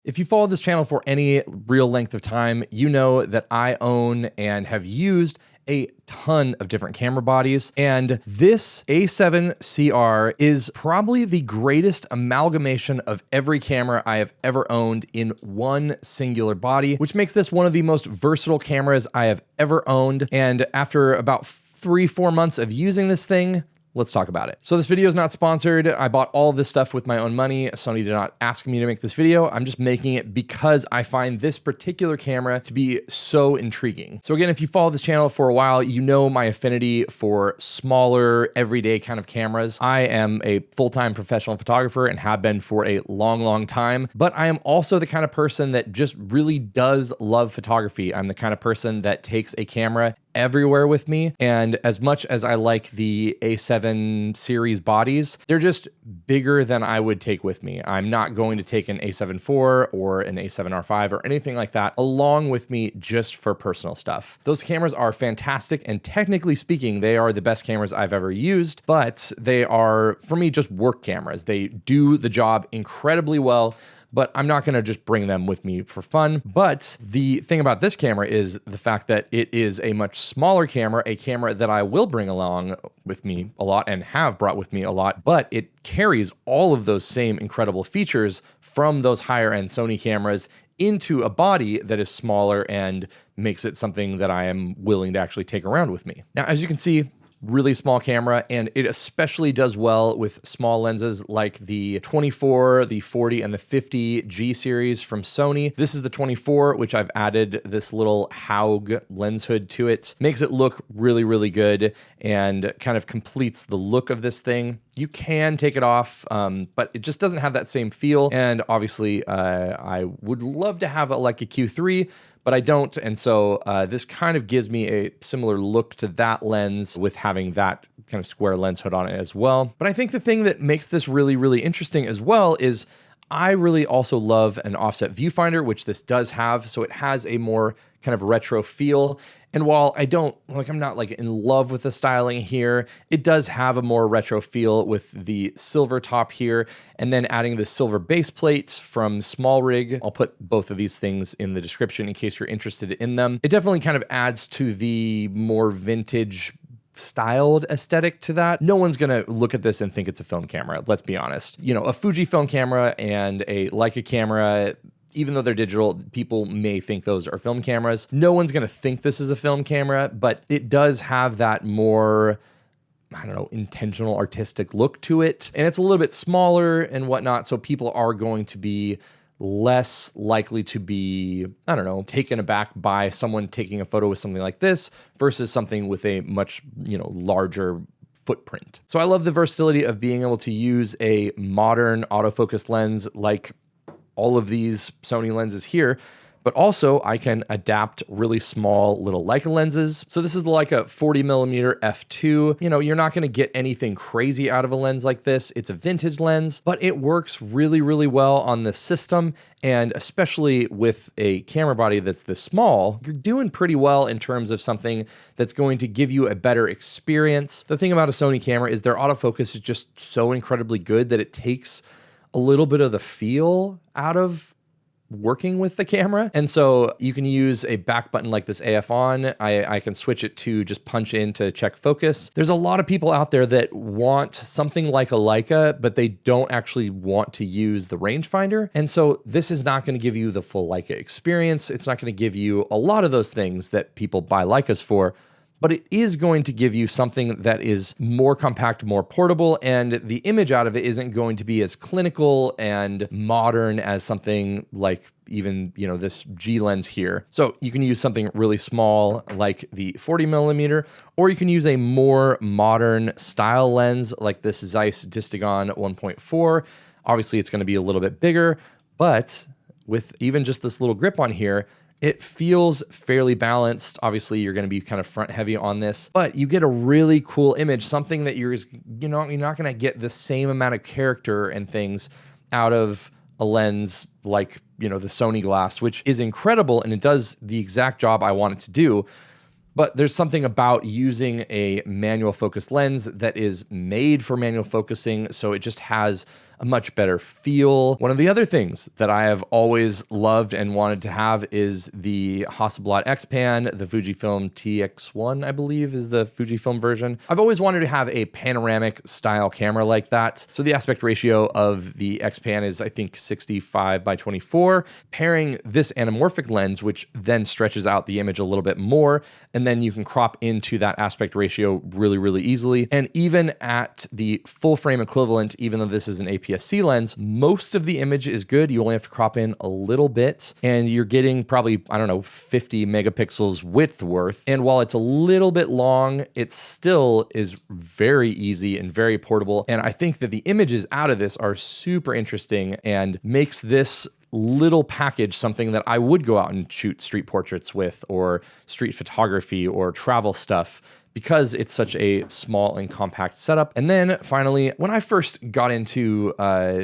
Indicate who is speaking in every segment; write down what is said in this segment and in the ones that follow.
Speaker 1: If you follow this channel for any real length of time, you know that I own and have used a ton of different camera bodies, and this A7CR is probably the greatest amalgamation of every camera I have ever owned in one singular body, which makes this one of the most versatile cameras I have ever owned. And after about 3-4 months of using this thing, let's talk about it. So this video is not sponsored. I bought all of this stuff with my own money. Sony did not ask me to make this video. I'm just making it because I find this particular camera to be so intriguing. So again, if you follow this channel for a while, you know my affinity for smaller, everyday kind of cameras. I am a full-time professional photographer and have been for a long, long time, but I am also the kind of person that just really does love photography. I'm the kind of person that takes a camera everywhere with me. And as much as I like the A7 series bodies, they're just bigger than I would take with me. I'm not going to take an A7 IV or an A7R5 or anything like that along with me just for personal stuff. Those cameras are fantastic, and technically speaking, they are the best cameras I've ever used, but they are, for me, just work cameras. They do the job incredibly well, but I'm not gonna just bring them with me for fun. But the thing about this camera is the fact that it is a much smaller camera, a camera that I will bring along with me a lot and have brought with me a lot, but it carries all of those same incredible features from those higher end Sony cameras into a body that is smaller and makes it something that I am willing to actually take around with me. Now, as you can see, really small camera, and it especially does well with small lenses like the 24, the 40, and the 50 G series from Sony. This is the 24, which I've added this little Haug lens hood to it. Makes it look really, really good and kind of completes the look of this thing. You can take it off, but it just doesn't have that same feel. And obviously, I would love to have a Leica Q3, but I don't, and so this kind of gives me a similar look to that lens with having that kind of square lens hood on it as well. But I think the thing that makes this really, really interesting as well is I really also love an offset viewfinder, which this does have, so it has a more kind of retro feel. And while I'm not like in love with the styling here, it does have a more retro feel with the silver top here, and then adding the silver base plates from SmallRig. I'll put both of these things in the description in case you're interested in them. It definitely kind of adds to the more vintage styled aesthetic to that. No one's gonna look at this and think it's a film camera, let's be honest. You know, a Fuji film camera and a Leica camera, even though they're digital, people may think those are film cameras. No one's gonna think this is a film camera, but it does have that more, I don't know, intentional artistic look to it. And it's a little bit smaller and whatnot, so people are going to be less likely to be, I don't know, taken aback by someone taking a photo with something like this versus something with a much, larger footprint. So I love the versatility of being able to use a modern autofocus lens like all of these Sony lenses here, but also I can adapt really small little Leica lenses. So this is the Leica 40mm f2. You're not gonna get anything crazy out of a lens like this. It's a vintage lens, but it works really, really well on this system. And especially with a camera body that's this small, you're doing pretty well in terms of something that's going to give you a better experience. The thing about a Sony camera is their autofocus is just so incredibly good that it takes a little bit of the feel out of working with the camera. And so you can use a back button like this AF on. I can switch it to just punch in to check focus. There's a lot of people out there that want something like a Leica, but they don't actually want to use the rangefinder. And so this is not going to give you the full Leica experience. It's not going to give you a lot of those things that people buy Leicas for, but it is going to give you something that is more compact, more portable, and the image out of it isn't going to be as clinical and modern as something like even, this G lens here. So you can use something really small like the 40mm, or you can use a more modern style lens like this Zeiss Distagon 1.4. Obviously it's going to be a little bit bigger, but with even just this little grip on here, it feels fairly balanced. Obviously, you're going to be kind of front heavy on this, but you get a really cool image, something that you're not going to get the same amount of character and things out of a lens like, the Sony glass, which is incredible and it does the exact job I want it to do. But there's something about using a manual focus lens that is made for manual focusing, so it just has a much better feel. One of the other things that I have always loved and wanted to have is the Hasselblad XPan, the Fujifilm TX1, I believe is the Fujifilm version. I've always wanted to have a panoramic style camera like that. So the aspect ratio of the XPan is, I think, 65 by 24, pairing this anamorphic lens, which then stretches out the image a little bit more, and then you can crop into that aspect ratio really, really easily. And even at the full frame equivalent, even though this is an APS-C lens, most of the image is good. You only have to crop in a little bit, and you're getting probably, I don't know, 50 megapixels width worth. And while it's a little bit long, it still is very easy and very portable. And I think that the images out of this are super interesting and makes this little package something that I would go out and shoot street portraits with, or street photography or travel stuff, because it's such a small and compact setup. And then finally, when I first got into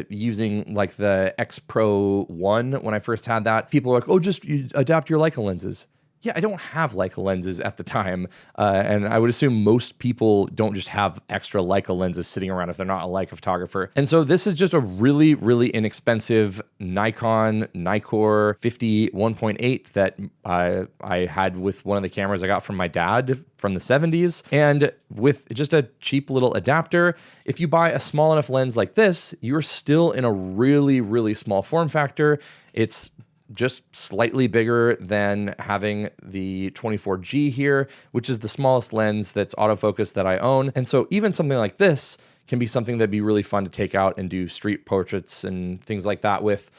Speaker 1: using like the X Pro 1, when I first had that, people were like, oh, just you adapt your Leica lenses. Yeah, I don't have Leica lenses at the time, and I would assume most people don't just have extra Leica lenses sitting around if they're not a Leica photographer. And so this is just a really, really inexpensive Nikon 50 1.8 that I had with one of the cameras I got from my dad from the 70s. And with just a cheap little adapter, if you buy a small enough lens like this, you're still in a really, really small form factor. It's just slightly bigger than having the 24G here, which is the smallest lens that's autofocus that I own. And so even something like this can be something that'd be really fun to take out and do street portraits and things like that with,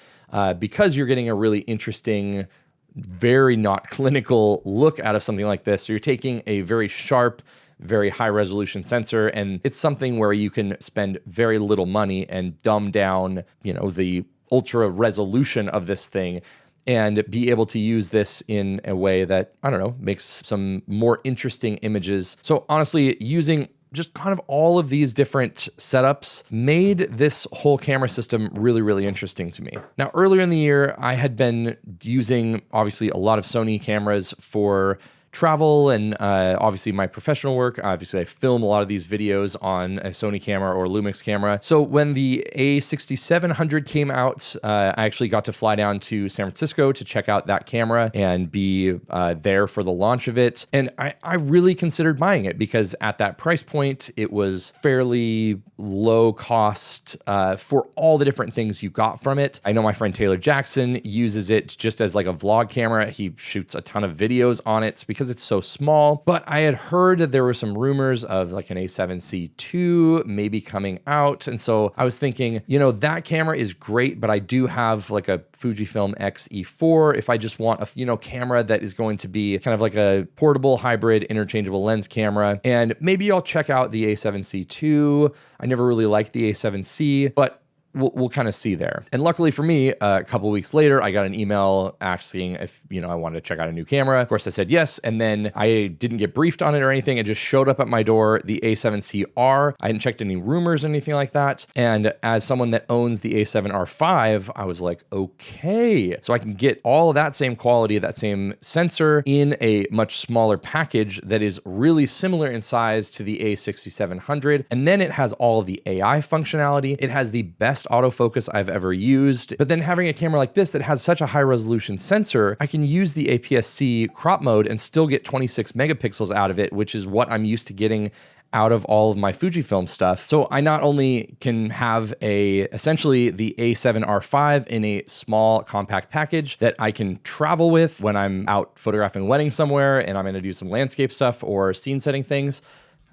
Speaker 1: because you're getting a really interesting, very not clinical look out of something like this. So you're taking a very sharp, very high resolution sensor, and it's something where you can spend very little money and dumb down, you know, the ultra resolution of this thing and be able to use this in a way that, I don't know, makes some more interesting images. So honestly, using just kind of all of these different setups made this whole camera system really, really interesting to me. Now, earlier in the year, I had been using obviously a lot of Sony cameras for travel and obviously my professional work. Obviously, I film a lot of these videos on a Sony camera or Lumix camera. So when the A6700 came out, I actually got to fly down to San Francisco to check out that camera and be there for the launch of it. And I really considered buying it because at that price point, it was fairly low cost for all the different things you got from it. I know my friend Taylor Jackson uses it just as like a vlog camera. He shoots a ton of videos on it because it's so small. But I had heard that there were some rumors of like an A7C II maybe coming out. And so I was thinking, you know, that camera is great, but I do have like a Fujifilm X-E4. If I just want a, you know, camera that is going to be kind of like a portable hybrid interchangeable lens camera. And maybe I'll check out the A7C II. I never really liked the A7C, but we'll kind of see there. And luckily for me, a couple of weeks later, I got an email asking if, you know, I wanted to check out a new camera. Of course, I said yes. And then I didn't get briefed on it or anything. It just showed up at my door, the A7CR. I hadn't checked any rumors or anything like that. And as someone that owns the A7R5, I was like, okay, so I can get all of that same quality, that same sensor in a much smaller package that is really similar in size to the A6700. And then it has all of the AI functionality. It has the best autofocus I've ever used. But then having a camera like this that has such a high resolution sensor, I can use the APS-C crop mode and still get 26 megapixels out of it, which is what I'm used to getting out of all of my Fujifilm stuff. So I not only can have essentially the A7R5 in a small compact package that I can travel with when I'm out photographing weddings somewhere and I'm going to do some landscape stuff or scene setting things.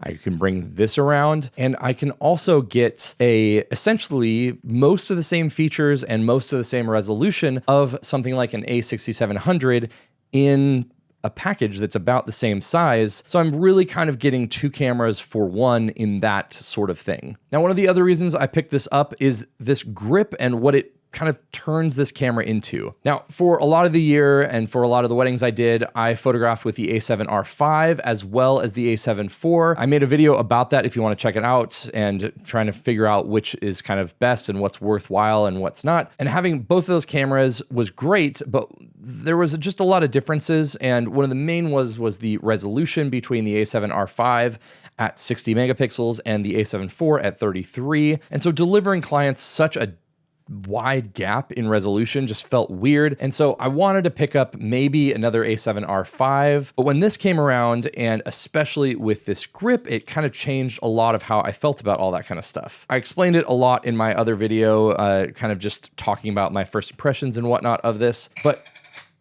Speaker 1: I can bring this around, and I can also get essentially most of the same features and most of the same resolution of something like an A6700 in a package that's about the same size. So I'm really kind of getting two cameras for one in that sort of thing. Now, one of the other reasons I picked this up is this grip and what it kind of turns this camera into. Now, for a lot of the year and for a lot of the weddings I did, I photographed with the A7R5 as well as the A7 IV. I made a video about that if you want to check it out and trying to figure out which is kind of best and what's worthwhile and what's not. And having both of those cameras was great, but there was just a lot of differences, and one of the main was the resolution between the A7R5 at 60 megapixels and the A7 IV at 33. And so delivering clients such a wide gap in resolution just felt weird. And so I wanted to pick up maybe another A7R5. But when this came around, and especially with this grip, it kind of changed a lot of how I felt about all that kind of stuff. I explained it a lot in my other video, kind of just talking about my first impressions and whatnot of this. But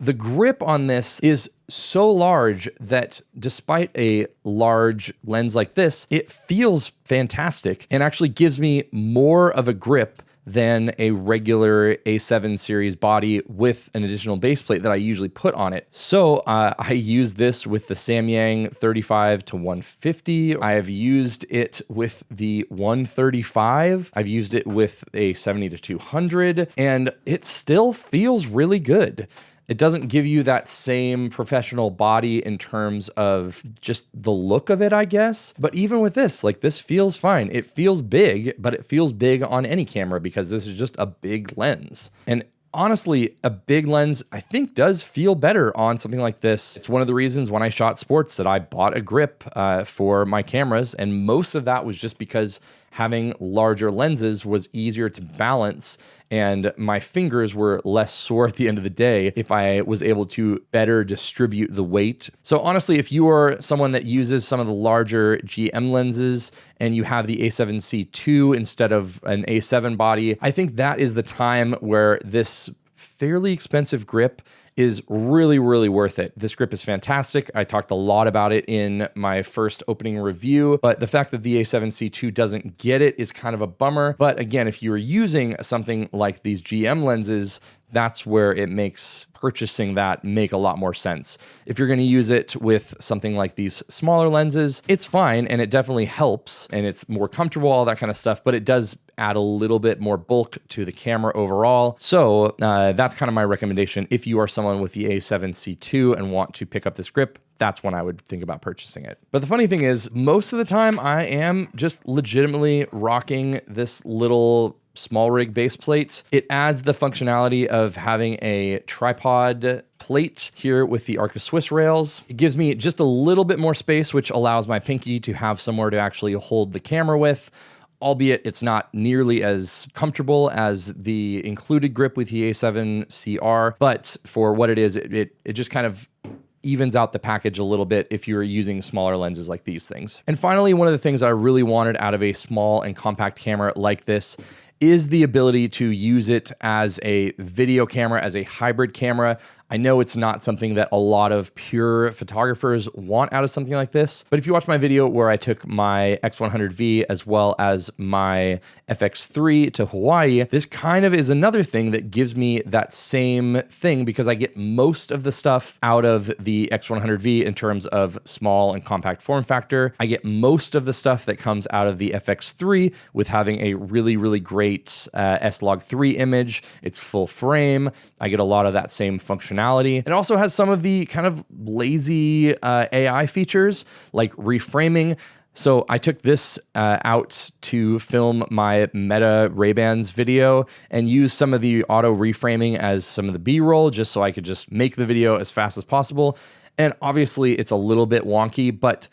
Speaker 1: the grip on this is so large that despite a large lens like this, it feels fantastic and actually gives me more of a grip than a regular A7 series body with an additional base plate that I usually put on it. So I use this with the Samyang 35 to 150. I have used it with the 135. I've used it with a 70 to 200, and it still feels really good. It doesn't give you that same professional body in terms of just the look of it, I guess. But even with this, like, this feels fine. It feels big, but it feels big on any camera because this is just a big lens. And honestly, a big lens, I think, does feel better on something like this. It's one of the reasons when I shot sports that I bought a grip for my cameras. And most of that was just because having larger lenses was easier to balance, and my fingers were less sore at the end of the day if I was able to better distribute the weight. So honestly, if you are someone that uses some of the larger GM lenses and you have the A7C II instead of an A7 body, I think that is the time where this fairly expensive grip is really, really worth it. This grip is fantastic. I talked a lot about it in my first opening review, but the fact that the A7C II doesn't get it is kind of a bummer. But again, if you're using something like these GM lenses, that's where it makes purchasing that make a lot more sense. If you're going to use it with something like these smaller lenses, it's fine, and it definitely helps, and it's more comfortable, all that kind of stuff, but it does add a little bit more bulk to the camera overall. So that's kind of my recommendation. If you are someone with the A7C II and want to pick up this grip, that's when I would think about purchasing it. But the funny thing is, most of the time I am just legitimately rocking this little SmallRig Baseplate. It adds the functionality of having a tripod plate here with the Arca Swiss rails. It gives me just a little bit more space, which allows my pinky to have somewhere to actually hold the camera with, albeit it's not nearly as comfortable as the included grip with the A7CR. But for what it is, it just kind of evens out the package a little bit if you're using smaller lenses like these things. And finally, one of the things I really wanted out of a small and compact camera like this is the ability to use it as a video camera, as a hybrid camera. I know it's not something that a lot of pure photographers want out of something like this, but if you watch my video where I took my X100V as well as my FX3 to Hawaii, this kind of is another thing that gives me that same thing because I get most of the stuff out of the X100V in terms of small and compact form factor. I get most of the stuff that comes out of the FX3 with having a really, really great S-Log3 image. It's full frame. I get a lot of that same functionality. It also has some of the kind of lazy AI features like reframing. So I took this out to film my Meta Ray-Bans video and used some of the auto reframing as some of the B-roll just so I could just make the video as fast as possible. And obviously it's a little bit wonky, but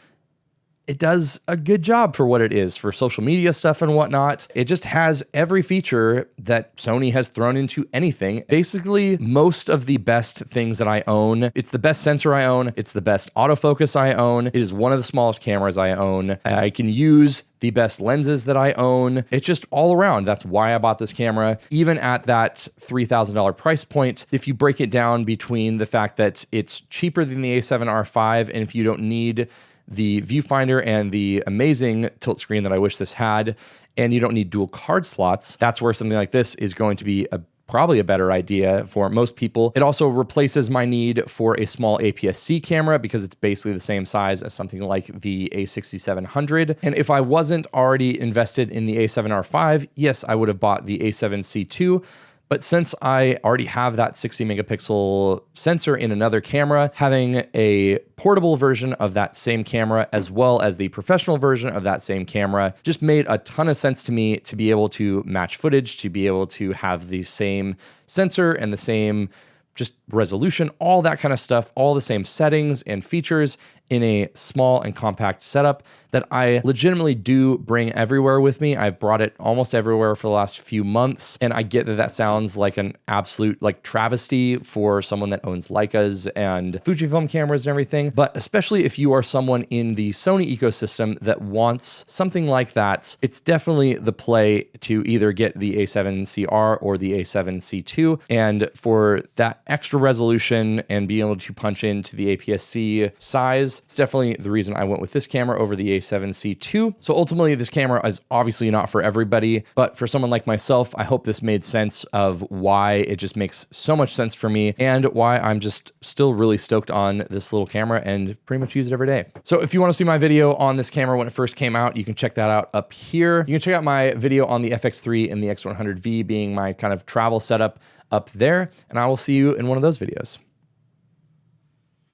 Speaker 1: it does a good job for what it is, for social media stuff and whatnot. It just has every feature that Sony has thrown into anything. Basically, most of the best things that I own. It's the best sensor I own. It's the best autofocus I own. It is one of the smallest cameras I own. I can use the best lenses that I own. It's just all around. That's why I bought this camera. Even at that $3,000 price point, if you break it down between the fact that it's cheaper than the A7R5, and if you don't need the viewfinder and the amazing tilt screen that I wish this had, and you don't need dual card slots, that's where something like this is going to be probably a better idea for most people. It also replaces my need for a small APS-C camera because it's basically the same size as something like the A6700. And if I wasn't already invested in the A7R5, yes, I would have bought the A7C II. But since I already have that 60 megapixel sensor in another camera, having a portable version of that same camera as well as the professional version of that same camera just made a ton of sense to me to be able to match footage, to be able to have the same sensor and the same just resolution, all that kind of stuff, all the same settings and features in a small and compact setup that I legitimately do bring everywhere with me. I've brought it almost everywhere for the last few months, and I get that that sounds like an absolute like travesty for someone that owns Leicas and Fujifilm cameras and everything, but especially if you are someone in the Sony ecosystem that wants something like that, it's definitely the play to either get the A7CR or the A7C2, and for that extra resolution and being able to punch into the APS-C size, it's definitely the reason I went with this camera over the A7C2. So ultimately, this camera is obviously not for everybody, but for someone like myself, I hope this made sense of why it just makes so much sense for me and why I'm just still really stoked on this little camera and pretty much use it every day. So if you want to see my video on this camera when it first came out, you can check that out up here. You can check out my video on the FX3 and the X100V being my kind of travel setup up there, and I will see you in one of those videos.